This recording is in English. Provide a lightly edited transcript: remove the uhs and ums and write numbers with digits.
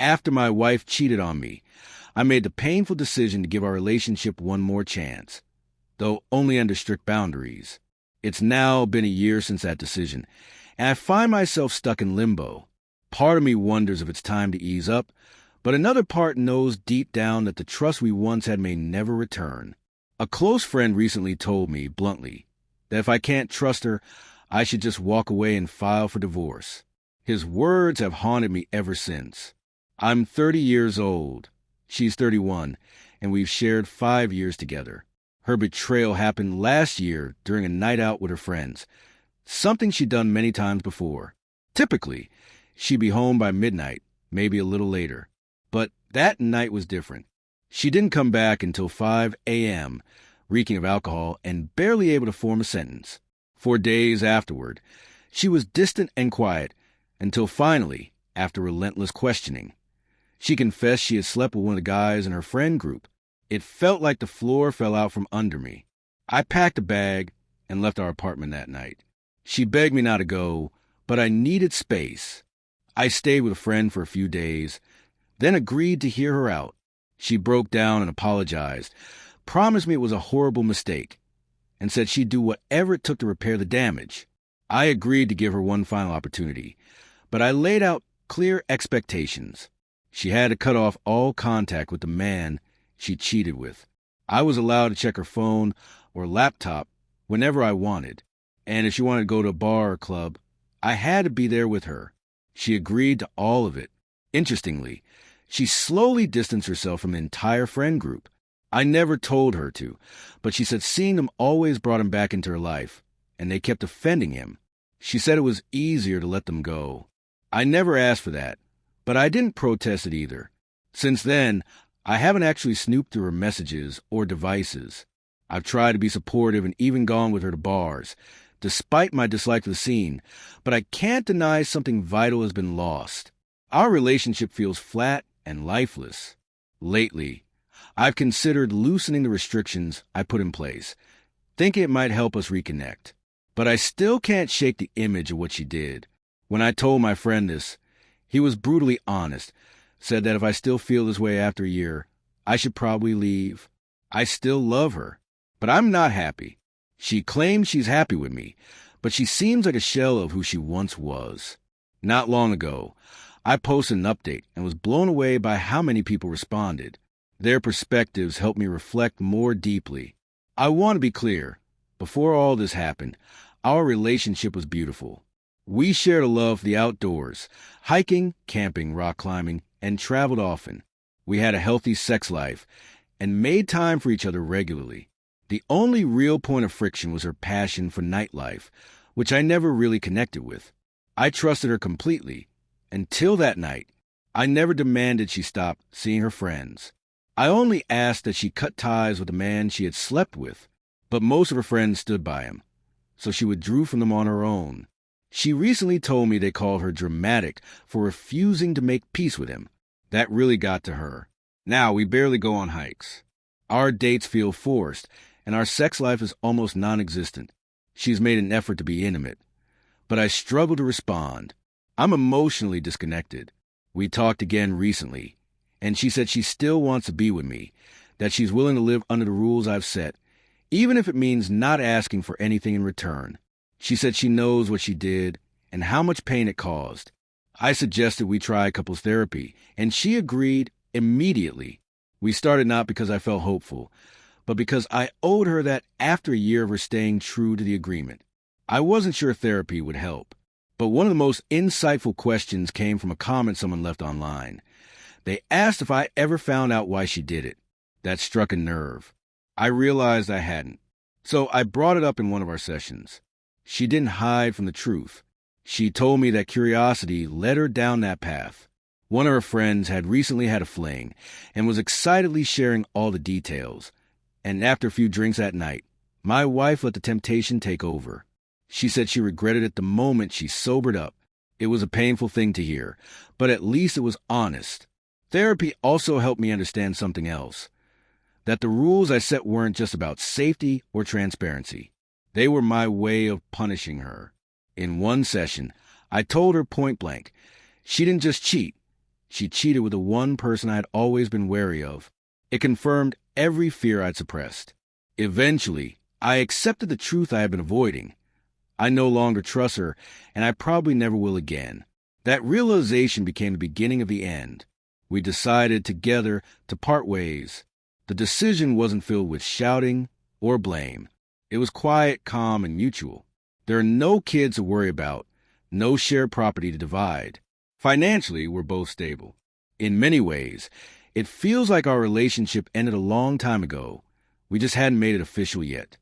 After my wife cheated on me, I made the painful decision to give our relationship one more chance, though only under strict boundaries. It's now been a year since that decision, and I find myself stuck in limbo. Part of me wonders if it's time to ease up, but another part knows deep down that the trust we once had may never return. A close friend recently told me, bluntly, that if I can't trust her, I should just walk away and file for divorce. His words have haunted me ever since. I'm 30 years old. She's 31, and we've shared 5 years together. Her betrayal happened last year during a night out with her friends, something she'd done many times before. Typically, she'd be home by midnight, maybe a little later. But that night was different. She didn't come back until 5 a.m., reeking of alcohol and barely able to form a sentence. For days afterward, she was distant and quiet, until finally, after relentless questioning, she confessed she had slept with one of the guys in her friend group. It felt like the floor fell out from under me. I packed a bag and left our apartment that night. She begged me not to go, but I needed space. I stayed with a friend for a few days, then agreed to hear her out. She broke down and apologized, promised me it was a horrible mistake, and said she'd do whatever it took to repair the damage. I agreed to give her one final opportunity, but I laid out clear expectations. She had to cut off all contact with the man she cheated with. I was allowed to check her phone or laptop whenever I wanted, and if she wanted to go to a bar or club, I had to be there with her. She agreed to all of it. Interestingly, she slowly distanced herself from the entire friend group. I never told her to, but she said seeing them always brought him back into her life, and they kept offending him. She said it was easier to let them go. I never asked for that, but I didn't protest it either. Since then, I haven't actually snooped through her messages or devices. I've tried to be supportive and even gone with her to bars, despite my dislike of the scene, but I can't deny something vital has been lost. Our relationship feels flat and lifeless. Lately, I've considered loosening the restrictions I put in place, thinking it might help us reconnect. But I still can't shake the image of what she did. When I told my friend this, he was brutally honest, said that if I still feel this way after a year, I should probably leave. I still love her, but I'm not happy. She claims she's happy with me, but she seems like a shell of who she once was. Not long ago, I posted an update and was blown away by how many people responded. Their perspectives helped me reflect more deeply. I want to be clear. Before all this happened, our relationship was beautiful. We shared a love for the outdoors, hiking, camping, rock climbing, and traveled often. We had a healthy sex life and made time for each other regularly. The only real point of friction was her passion for nightlife, which I never really connected with. I trusted her completely. Until that night, I never demanded she stop seeing her friends. I only asked that she cut ties with the man she had slept with, but most of her friends stood by him, so she withdrew from them on her own. She recently told me they called her dramatic for refusing to make peace with him. That really got to her. Now we barely go on hikes. Our dates feel forced, and our sex life is almost non-existent. She's made an effort to be intimate, but I struggle to respond. I'm emotionally disconnected. We talked again recently, and she said she still wants to be with me, that she's willing to live under the rules I've set, even if it means not asking for anything in return. She said she knows what she did and how much pain it caused. I suggested we try couples therapy, and she agreed immediately. We started not because I felt hopeful, but because I owed her that after a year of her staying true to the agreement. I wasn't sure therapy would help, but one of the most insightful questions came from a comment someone left online. They asked if I ever found out why she did it. That struck a nerve. I realized I hadn't, so I brought it up in one of our sessions. She didn't hide from the truth. She told me that curiosity led her down that path. One of her friends had recently had a fling and was excitedly sharing all the details. And after a few drinks that night, my wife let the temptation take over. She said she regretted it the moment she sobered up. It was a painful thing to hear, but at least it was honest. Therapy also helped me understand something else. That the rules I set weren't just about safety or transparency. They were my way of punishing her. In one session, I told her point blank, she didn't just cheat, She cheated with the one person I had always been wary of. It confirmed every fear I'd suppressed. Eventually, I accepted the truth I had been avoiding. I no longer trust her, and I probably never will again. That realization became the beginning of the end. We decided together to part ways. The decision wasn't filled with shouting or blame. It was quiet, calm, and mutual. There are no kids to worry about, no shared property to divide. Financially, we're both stable. In many ways, it feels like our relationship ended a long time ago. We just hadn't made it official yet.